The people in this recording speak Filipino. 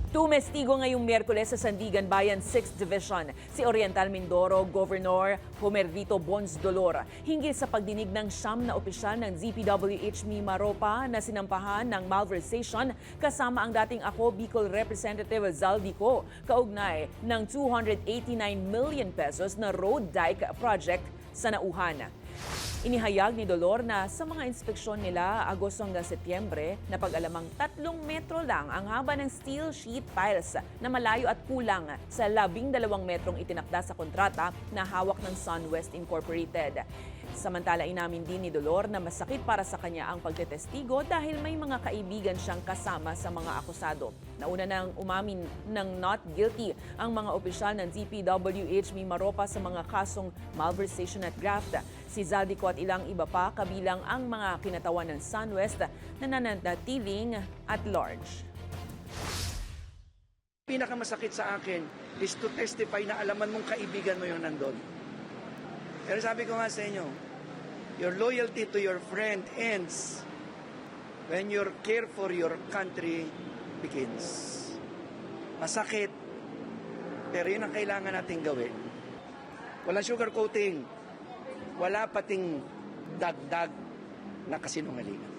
Tumestigo ngayong Miyerkules sa Sandigan Bayan 6th Division si Oriental Mindoro Governor Homerito Bons Dolor hinggil sa pagdinig ng 9 na opisyal ng DPWH Mimaropa na sinampahan ng malversation kasama ang dating Ako Bicol Representative Zaldico kaugnay ng 289 million pesos na road dike project sa Nauhan. Inihayag ni Dolor na sa mga inspeksyon nila Agosto hanggang Setyembre na pag-alamang 3 metro lang ang haba ng steel sheet piles na malayo at kulang sa 12 metrong itinakda sa kontrata na hawak ng SunWest Incorporated. Samantala inamin din ni Dolor na masakit para sa kanya ang pagtetestigo dahil may mga kaibigan siyang kasama sa mga akusado. Nauna nang umamin ng not guilty ang mga opisyal ng DPWH Mimaropa sa mga kasong malversation at graft. Si Zaldico at ilang iba pa kabilang ang mga kinatawan ng SunWest na nananatiling at large. Pinakamasakit sa akin is to testify na alaman mong kaibigan mo yung nandun. Pero sabi ko nga sa inyo, your loyalty to your friend ends when your care for your country begins. Masakit, pero yun ang kailangan natin gawin. Walang sugarcoating, wala pating dagdag na kasinungalingan.